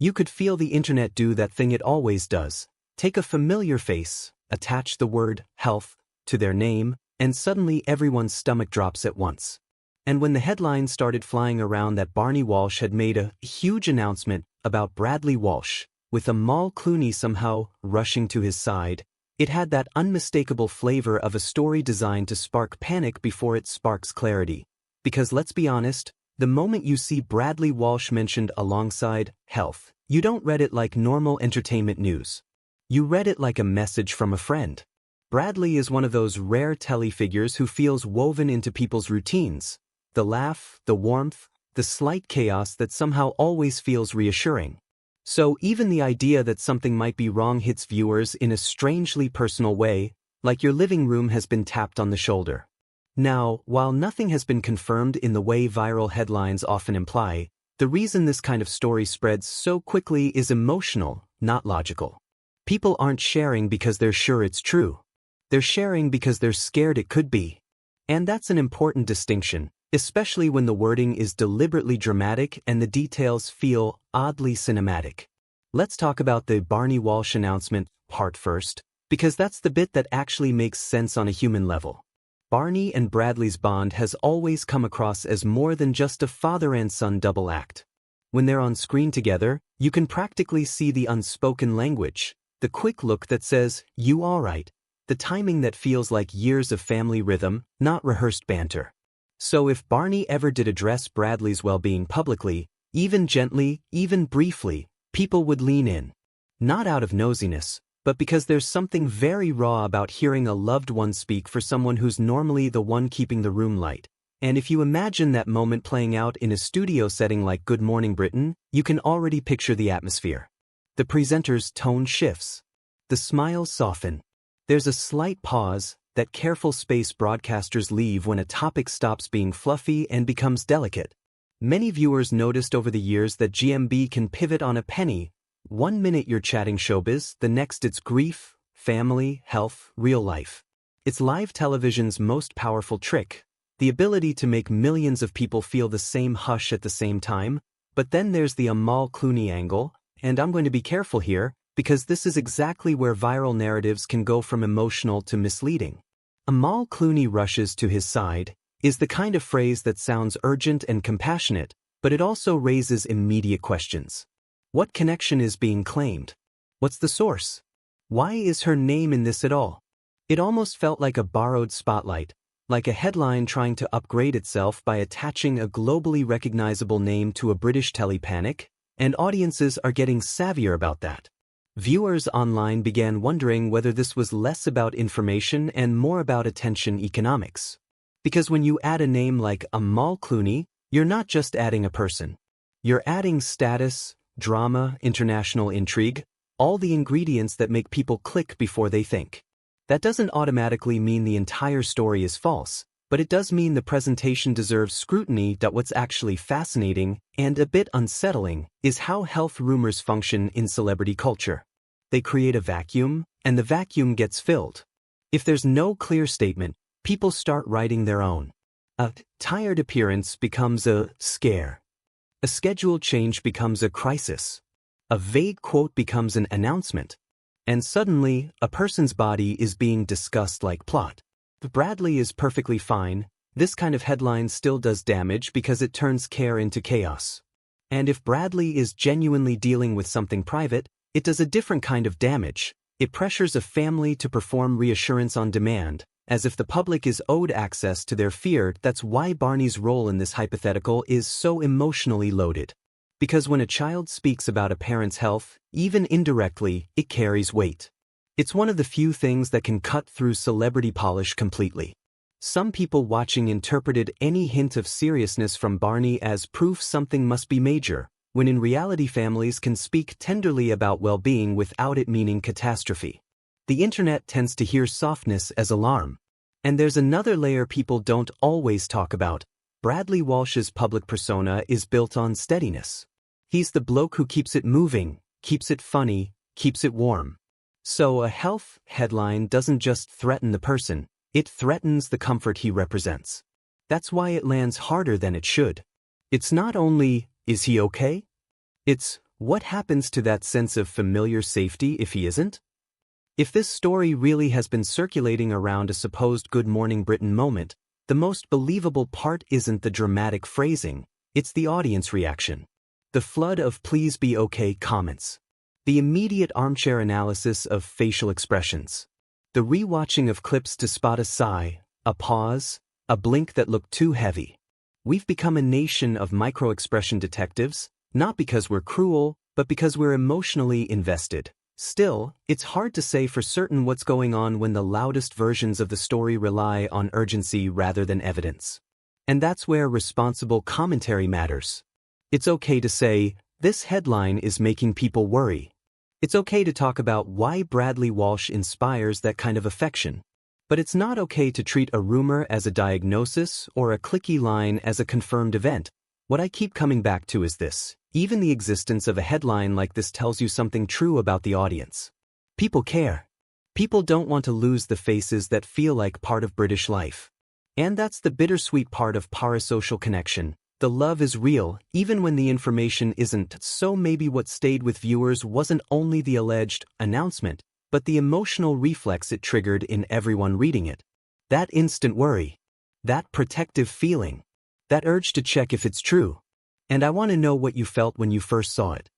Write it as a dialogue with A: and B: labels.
A: You could feel the internet do that thing it always does. Take a familiar face, attach the word health to their name, and suddenly everyone's stomach drops at once. And when the headlines started flying around that Barney Walsh had made a huge announcement about Bradley Walsh, with Amal Clooney somehow rushing to his side, it had that unmistakable flavor of a story designed to spark panic before it sparks clarity. Because let's be honest, the moment you see Bradley Walsh mentioned alongside health, you don't read it like normal entertainment news. You read it like a message from a friend. Bradley is one of those rare telly figures who feels woven into people's routines. The laugh, the warmth, the slight chaos that somehow always feels reassuring. So even the idea that something might be wrong hits viewers in a strangely personal way, like your living room has been tapped on the shoulder. Now, while nothing has been confirmed in the way viral headlines often imply, the reason this kind of story spreads so quickly is emotional, not logical. People aren't sharing because they're sure it's true. They're sharing because they're scared it could be. And that's an important distinction, especially when the wording is deliberately dramatic and the details feel oddly cinematic. Let's talk about the Barney Walsh announcement part first, because that's the bit that actually makes sense on a human level. Barney and Bradley's bond has always come across as more than just a father and son double act. When they're on screen together, you can practically see the unspoken language, the quick look that says, "You alright?" The timing that feels like years of family rhythm, not rehearsed banter. So if Barney ever did address Bradley's well-being publicly, even gently, even briefly, people would lean in. Not out of nosiness, but because there's something very raw about hearing a loved one speak for someone who's normally the one keeping the room light. And if you imagine that moment playing out in a studio setting like Good Morning Britain, you can already picture the atmosphere. The presenter's tone shifts. The smiles soften. There's a slight pause, that careful space broadcasters leave when a topic stops being fluffy and becomes delicate. Many viewers noticed over the years that GMB can pivot on a penny. 1 minute you're chatting showbiz, the next it's grief, family, health, real life. It's live television's most powerful trick, the ability to make millions of people feel the same hush at the same time. But then there's the Amal Clooney angle, and I'm going to be careful here, because this is exactly where viral narratives can go from emotional to misleading. Amal Clooney rushes to his side is the kind of phrase that sounds urgent and compassionate, but it also raises immediate questions. What connection is being claimed? What's the source? Why is her name in this at all? It almost felt like a borrowed spotlight, like a headline trying to upgrade itself by attaching a globally recognizable name to a British telepanic, and audiences are getting savvier about that. Viewers online began wondering whether this was less about information and more about attention economics. Because when you add a name like Amal Clooney, you're not just adding a person. You're adding status, drama, international intrigue, all the ingredients that make people click before they think. That doesn't automatically mean the entire story is false, but it does mean the presentation deserves scrutiny. What's actually fascinating, and a bit unsettling, is how health rumors function in celebrity culture. They create a vacuum, and the vacuum gets filled. If there's no clear statement, people start writing their own. A tired appearance becomes a scare. A schedule change becomes a crisis. A vague quote becomes an announcement. And suddenly, a person's body is being discussed like plot. If Bradley is perfectly fine, this kind of headline still does damage because it turns care into chaos. And if Bradley is genuinely dealing with something private, it does a different kind of damage. It pressures a family to perform reassurance on demand, as if the public is owed access to their fear. That's why Barney's role in this hypothetical is so emotionally loaded. Because when a child speaks about a parent's health, even indirectly, it carries weight. It's one of the few things that can cut through celebrity polish completely. Some people watching interpreted any hint of seriousness from Barney as proof something must be major, when in reality families can speak tenderly about well-being without it meaning catastrophe. The internet tends to hear softness as alarm. And there's another layer people don't always talk about. Bradley Walsh's public persona is built on steadiness. He's the bloke who keeps it moving, keeps it funny, keeps it warm. So a health headline doesn't just threaten the person, it threatens the comfort he represents. That's why it lands harder than it should. It's not only, is he okay? It's, What happens to that sense of familiar safety if he isn't? If this story really has been circulating around a supposed Good Morning Britain moment, the most believable part isn't the dramatic phrasing, it's the audience reaction. The flood of "please be okay" comments. The immediate armchair analysis of facial expressions. The rewatching of clips to spot a sigh, a pause, a blink that looked too heavy. We've become a nation of micro-expression detectives, not because we're cruel, but because we're emotionally invested. Still, it's hard to say for certain what's going on when the loudest versions of the story rely on urgency rather than evidence. And that's where responsible commentary matters. It's okay to say, "This headline is making people worry." It's okay to talk about why Barney Walsh inspires that kind of affection. But it's not okay to treat a rumor as a diagnosis or a clicky line as a confirmed event. What I keep coming back to is this: even the existence of a headline like this tells you something true about the audience. People care. People don't want to lose the faces that feel like part of British life. And that's the bittersweet part of parasocial connection. The love is real, even when the information isn't. So maybe what stayed with viewers wasn't only the alleged announcement, but the emotional reflex it triggered in everyone reading it. That instant worry. That protective feeling. That urge to check if it's true. And I want to know what you felt when you first saw it.